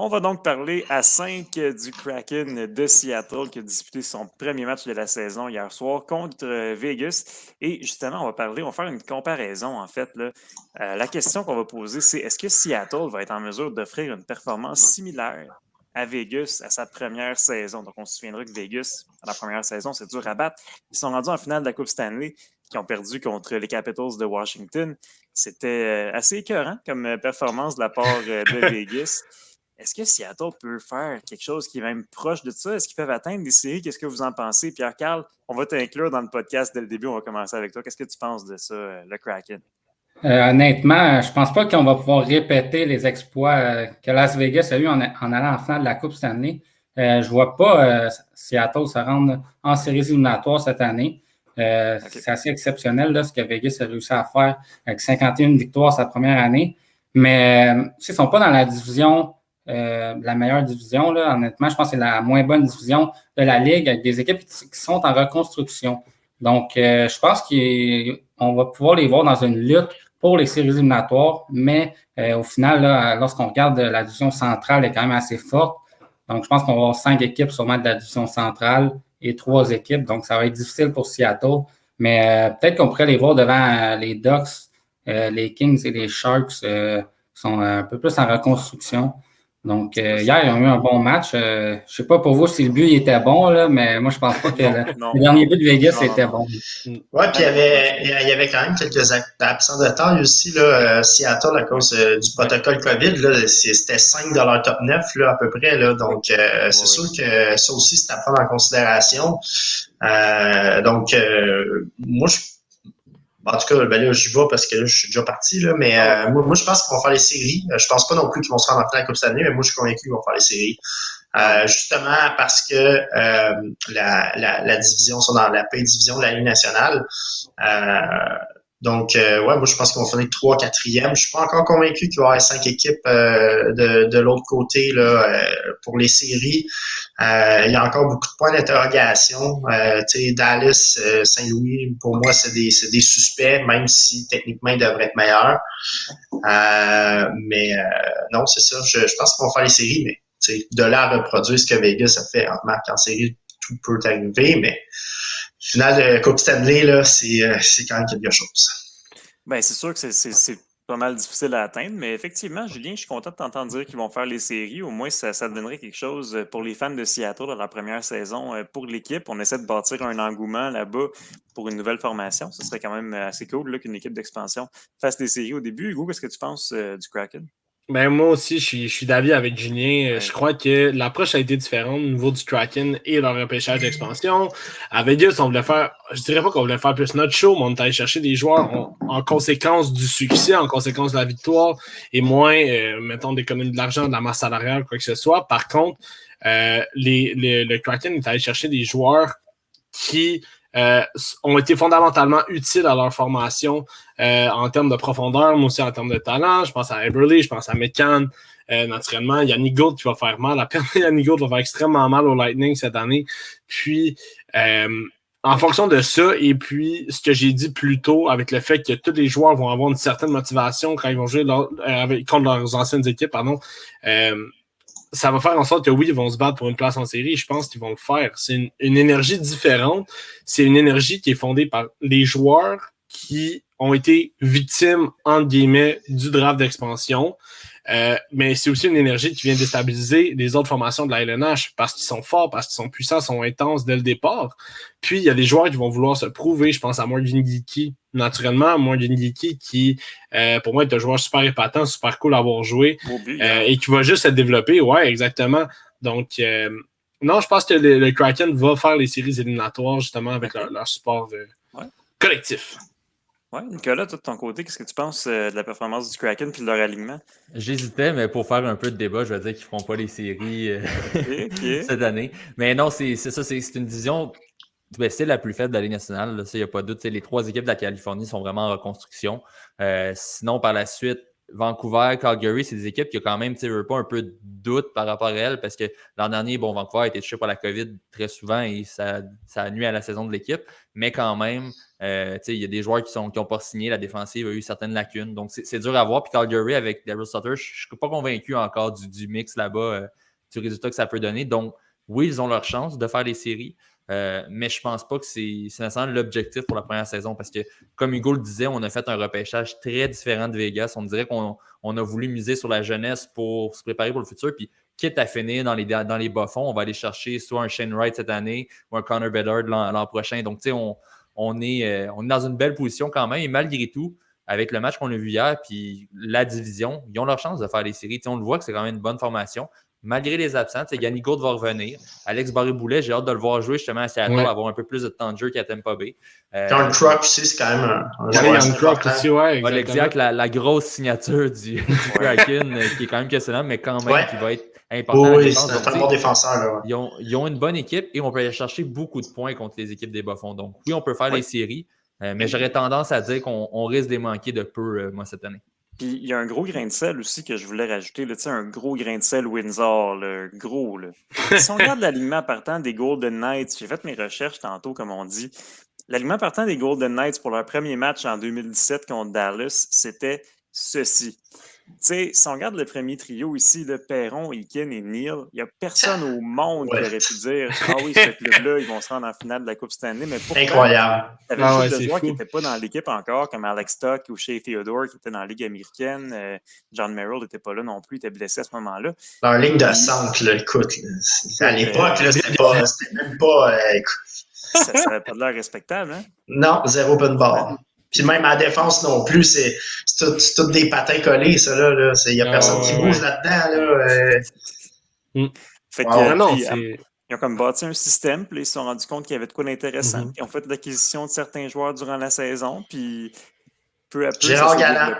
On va donc parler à 5 du Kraken de Seattle qui a disputé son premier match de la saison hier soir contre Vegas. Et justement, on va faire une comparaison en fait. Là. La question qu'on va poser, c'est est-ce que Seattle va être en mesure d'offrir une performance similaire à Vegas à sa première saison? Donc, on se souviendra que Vegas, à la première saison, c'est dur à battre. Ils sont rendus en finale de la Coupe Stanley, qui ont perdu contre les Capitals de Washington. C'était assez écœurant comme performance de la part de Vegas. Est-ce que Seattle peut faire quelque chose qui est même proche de ça? Est-ce qu'ils peuvent atteindre des séries? Qu'est-ce que vous en pensez? Pierre-Carl, on va t'inclure dans le podcast dès le début. On va commencer avec toi. Qu'est-ce que tu penses de ça, le Kraken? Honnêtement, je pense pas qu'on va pouvoir répéter les exploits que Las Vegas a eu en allant en finale de la Coupe Stanley. Je vois pas Seattle se rendre en séries éliminatoires cette année. Okay. C'est assez exceptionnel là, ce que Vegas a réussi à faire avec 51 victoires sa première année. Mais ils ne sont pas dans la division, la meilleure division. Là. Honnêtement, je pense que c'est la moins bonne division de la Ligue avec des équipes qui sont en reconstruction. Donc, je pense qu'on va pouvoir les voir dans une lutte pour les séries éliminatoires, mais au final, là, lorsqu'on regarde la division centrale, elle est quand même assez forte. Donc, je pense qu'on va avoir 5 équipes sûrement de la division centrale et 3 équipes. Donc, ça va être difficile pour Seattle. Mais peut-être qu'on pourrait les voir devant les Ducks, les Kings et les Sharks sont un peu plus en reconstruction. Donc, hier, ils ont eu un bon match. Je ne sais pas pour vous si le but il était bon, là, mais moi, je pense pas que le dernier but de Vegas était bon. Oui, puis il y avait quand même quelques absents de taille aussi, là, Seattle, à cause du protocole COVID. Là, c'était 5 de leur top 9 là, à peu près. Là, donc, c'est sûr que ça aussi, c'est à prendre en considération. Moi, en tout cas, ben là, j'y vais parce que là, je suis déjà parti, là, mais moi, je pense qu'ils vont faire les séries. Je pense pas non plus qu'ils vont se rendre en finale de la Coupe Stanley, mais moi, je suis convaincu qu'ils vont faire les séries. Justement parce que la division sont dans la P-division de la Ligue nationale. Moi, je pense qu'ils vont finir 3, 4e. Je suis pas encore convaincu qu'il va y avoir 5 équipes de l'autre côté là, pour les séries. Il y a encore beaucoup de points d'interrogation. Dallas, Saint-Louis, pour moi, c'est des suspects, même si techniquement, ils devraient être meilleurs. Non, c'est ça. Je pense qu'ils vont faire les séries, mais de là à reproduire ce que Vegas a fait en série, tout peut arriver, mais finale de Coupe Stanley, là, c'est quand même quelque chose. Bien, c'est sûr que c'est pas mal difficile à atteindre, mais effectivement, Julien, je suis content de t'entendre dire qu'ils vont faire les séries. Au moins, ça donnerait quelque chose pour les fans de Seattle dans la première saison. Pour l'équipe, on essaie de bâtir un engouement là-bas pour une nouvelle formation. Ce serait quand même assez cool là, qu'une équipe d'expansion fasse des séries au début. Hugo, qu'est-ce que tu penses du Kraken? Ben, moi aussi, je suis d'avis avec Julien. Ouais. Je crois que l'approche a été différente au niveau du Kraken et leur repêchage d'expansion. À Vegas, on voulait faire, je dirais pas qu'on voulait faire plus notre show, mais on est allé chercher des joueurs en conséquence du succès, en conséquence de la victoire, et moins, mettons, d'économie de l'argent, de la masse salariale, quoi que ce soit. Par contre, le Kraken est allé chercher des joueurs qui ont été fondamentalement utiles à leur formation en termes de profondeur, mais aussi en termes de talent. Je pense à Eberle, je pense à McCann. Naturellement, Yannick Gourde qui va faire mal. La perte de Yannick Gourde va faire extrêmement mal au Lightning cette année. Puis, en fonction de ça, et puis ce que j'ai dit plus tôt avec le fait que tous les joueurs vont avoir une certaine motivation quand ils vont jouer contre leurs anciennes équipes, ça va faire en sorte que oui, ils vont se battre pour une place en série. Je pense qu'ils vont le faire. C'est une énergie différente. C'est une énergie qui est fondée par les joueurs qui ont été victimes, entre guillemets, du draft d'expansion. Mais c'est aussi une énergie qui vient déstabiliser les autres formations de la LNH parce qu'ils sont forts, parce qu'ils sont puissants, sont intenses dès le départ. Puis, il y a des joueurs qui vont vouloir se prouver. Je pense à Morgan Geekie, naturellement. Morgan Geekie qui, pour moi, est un joueur super épatant, super cool à avoir joué et qui va juste se développer. Ouais, exactement. Donc, non, je pense que le Kraken va faire les séries éliminatoires justement avec leur support collectif. Oui, Nicolas, toi de ton côté, qu'est-ce que tu penses de la performance du Kraken puis de leur alignement? J'hésitais, mais pour faire un peu de débat, je vais dire qu'ils ne feront pas les séries cette année. Mais non, c'est ça, c'est une division, c'est la plus faible de la Ligue nationale. Il n'y a pas de doute. Les 3 équipes de la Californie sont vraiment en reconstruction. Sinon, par la suite, Vancouver, Calgary, c'est des équipes qui ont quand même pas un peu de doute par rapport à elles parce que l'an dernier, Vancouver a été touché par la COVID très souvent et ça a nuit à la saison de l'équipe. Mais quand même, il y a des joueurs qui n'ont pas signé. La défensive a eu certaines lacunes. Donc, c'est dur à voir. Puis Calgary, avec Daryl Sutter, je ne suis pas convaincu encore du mix là-bas, du résultat que ça peut donner. Donc, oui, ils ont leur chance de faire les séries. Mais je pense pas que c'est nécessairement l'objectif pour la première saison parce que, comme Hugo le disait, on a fait un repêchage très différent de Vegas. On dirait qu'on a voulu miser sur la jeunesse pour se préparer pour le futur. Puis, quitte à finir dans les bas-fonds, on va aller chercher soit un Shane Wright cette année ou un Connor Bedard l'an prochain. Donc, tu sais, on est dans une belle position quand même. Et malgré tout, avec le match qu'on a vu hier, puis la division, ils ont leur chance de faire les séries. Tu sais, on le voit que c'est quand même une bonne formation. Malgré les absents, Yannick Gourde va revenir. Alex Barré-Boulet, j'ai hâte de le voir jouer justement à Seattle, avoir un peu plus de temps de jeu qu'à Tampa Bay. John Croc aussi, c'est quand même un joueur important. Exact, la grosse signature du Kraken qui est quand même questionnable, mais quand même qui va être important. Oui, c'est un très bon défenseur. Là, ils ont une bonne équipe et on peut aller chercher beaucoup de points contre les équipes des bas-fonds. Donc oui, on peut faire les séries, mais j'aurais tendance à dire qu'on risque de manquer de peu, moi, cette année. Puis il y a un gros grain de sel aussi que je voulais rajouter, là, un gros grain de sel Windsor, là, gros. Là. Si on regarde l'alignement partant des Golden Knights, j'ai fait mes recherches tantôt, comme on dit. L'alignement partant des Golden Knights pour leur premier match en 2017 contre Dallas, c'était ceci. Tu sais, si on regarde le premier trio ici, le Perron, Eakin et Neal, il n'y a personne au monde qui aurait pu dire « Ah oui, ce club-là, ils vont se rendre en finale de la Coupe Stanley. » Mais pourquoi? Incroyable. Il y avait des joueurs qui n'étaient pas dans l'équipe encore, comme Alex Stock ou Shea Theodore, qui étaient dans la Ligue américaine. John Merrill n'était pas là non plus, il était blessé à ce moment-là. Leur ligne de centre, là, écoute, là, à l'époque, là, c'était même pas... Ça n'avait pas de l'air respectable, hein? Non, zéro open bar. Puis même à la défense non plus, c'est tout des patins collés, ça là. Il n'y a personne qui bouge là-dedans. Là. Fait que, ils ont comme bâti un système, puis ils se sont rendus compte qu'il y avait de quoi d'intéressant. Ils ont fait l'acquisition de certains joueurs durant la saison, puis peu à peu, Gérard Galland.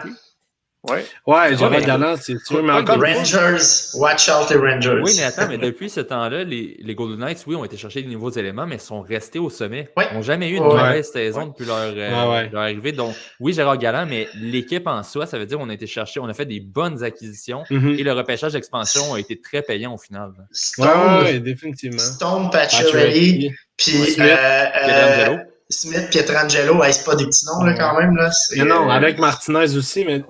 Ouais, Gérard Galland, c'est sûr. Mais encore Rangers, watch out les Rangers. Oui, mais attends, mais depuis ce temps-là, les Golden Knights, oui, ont été chercher de nouveaux éléments, mais sont restés au sommet. Ils n'ont jamais eu une mauvaise saison depuis leur arrivée. Donc, oui, Gérard Galland, mais l'équipe en soi, ça veut dire qu'on a été chercher, on a fait des bonnes acquisitions et le repêchage d'expansion a été très payant au final. Oui, définitivement. Stone, Pacioretty, puis Smith, Pietrangelo, c'est pas des petits noms là, quand même. Là. Non, avec Martinez aussi, mais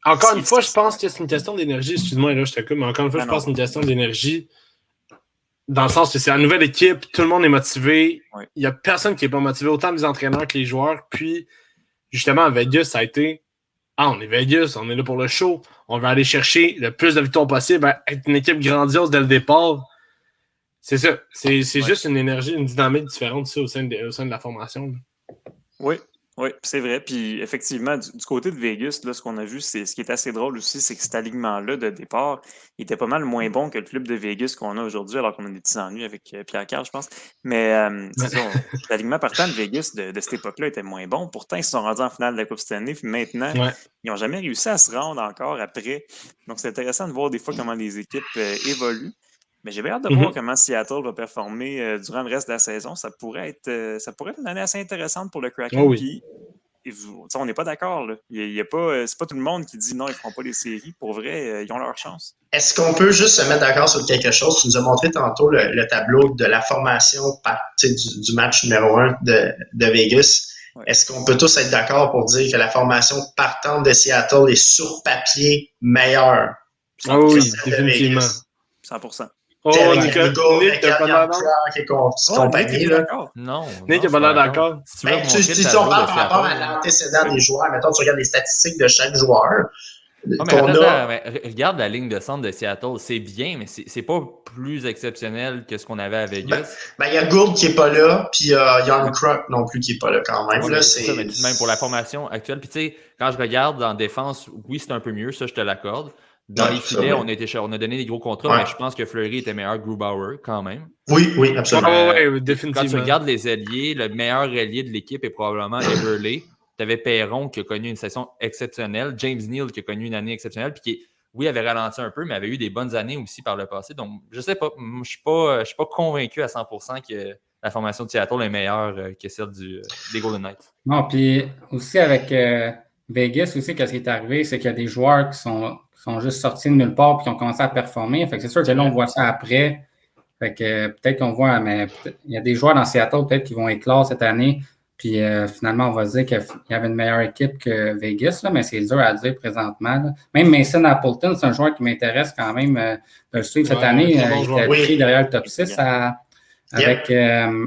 encore une fois, je pense que c'est une question d'énergie. Excuse-moi, là, je te coupe, mais encore une fois, je pense que c'est une question d'énergie. Dans le sens que c'est une nouvelle équipe, tout le monde est motivé. Il n'y a personne qui n'est pas motivé, autant les entraîneurs que les joueurs. Puis, justement, à Vegas, ça a été on est Vegas, on est là pour le show. On va aller chercher le plus de victoires possible, être une équipe grandiose dès le départ. C'est ça. C'est juste une énergie, une dynamique différente au sein de la formation. Là. Oui, c'est vrai. Puis effectivement, du côté de Vegas, là, ce qu'on a vu, c'est ce qui est assez drôle aussi, c'est que cet alignement-là de départ, il était pas mal moins bon que le club de Vegas qu'on a aujourd'hui, alors qu'on a des petits ennuis avec Pierre Carl, je pense. Mais l'alignement partant de Vegas de cette époque-là était moins bon. Pourtant, ils se sont rendus en finale de la Coupe Stanley. Puis maintenant, ils n'ont jamais réussi à se rendre encore après. Donc, c'est intéressant de voir des fois comment les équipes évoluent. Mais j'ai bien hâte de voir comment Seattle va performer durant le reste de la saison. Ça pourrait être une année assez intéressante pour le Kraken. Puis, on n'est pas d'accord. C'est pas tout le monde qui dit non, ils ne feront pas les séries. Pour vrai, ils ont leur chance. Est-ce qu'on peut juste se mettre d'accord sur quelque chose? Tu nous as montré tantôt le tableau de la formation du match numéro 1 de Vegas. Ouais. Est-ce qu'on peut tous être d'accord pour dire que la formation partante de Seattle est sur papier meilleure? Oui, définitivement. 100%. Nick n'a pas l'air d'accord. Non. Nick n'a pas l'air d'accord. Si on parle par rapport à l'antécédent des joueurs, mettons, tu regardes les statistiques de chaque joueur. Regarde la ligne de centre de Seattle. C'est bien, mais c'est pas plus exceptionnel que ce qu'on avait à Vegas. Il y a Gould qui n'est pas là, puis il y a Young Croc non plus qui n'est pas là quand même. Là, c'est ça, mais tout de même pour la formation actuelle. Puis tu sais, quand je regarde en défense, oui, c'est un peu mieux, ça je te l'accorde. Dans les filets, on a donné des gros contrats, mais je pense que Fleury était meilleur que Grubauer quand même. Oui, absolument. Définitivement. Quand tu regardes les alliés, le meilleur allié de l'équipe est probablement Everley. Tu avais Perron qui a connu une saison exceptionnelle, James Neal qui a connu une année exceptionnelle, puis qui, avait ralenti un peu, mais avait eu des bonnes années aussi par le passé. Donc, je sais pas, je ne suis pas convaincu à 100% que la formation de Seattle est meilleure que celle des Golden Knights. Non, puis aussi avec Vegas aussi, qu'est-ce qui est arrivé, c'est qu'il y a des joueurs qui sont juste sortis de nulle part et qui ont commencé à performer. Fait que c'est sûr que là, on voit ça après. Fait que peut-être qu'on voit, mais il y a des joueurs dans Seattle peut-être qui vont éclore cette année. Puis finalement, on va se dire qu'il y avait une meilleure équipe que Vegas, là, mais c'est dur à dire présentement. Là. Même Mason Appleton, c'est un joueur qui m'intéresse quand même de le suivre cette année. Il était pris derrière le top 6 avec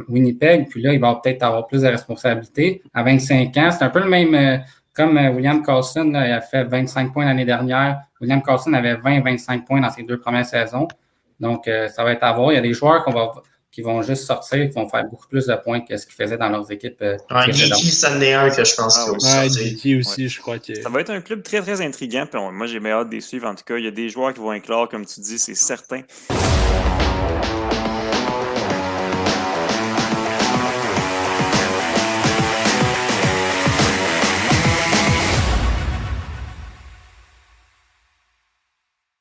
Winnipeg. Puis là, il va peut-être avoir plus de responsabilités. À 25 ans, c'est un peu le même comme William Karlsson. Là, il a fait 25 points l'année dernière. William Karlsson avait 20-25 points dans ses 2 premières saisons. Donc, ça va être à voir. Il y a des joueurs qui vont juste sortir, qui vont faire beaucoup plus de points que ce qu'ils faisaient dans leurs équipes. Geeky, ça en est un que je pense qu'il va sortir. Geeky aussi, je crois que... Ça va être un club très, très intriguant. Puis moi, j'ai bien hâte de les suivre. En tout cas, il y a des joueurs qui vont éclore, comme tu dis, c'est certain.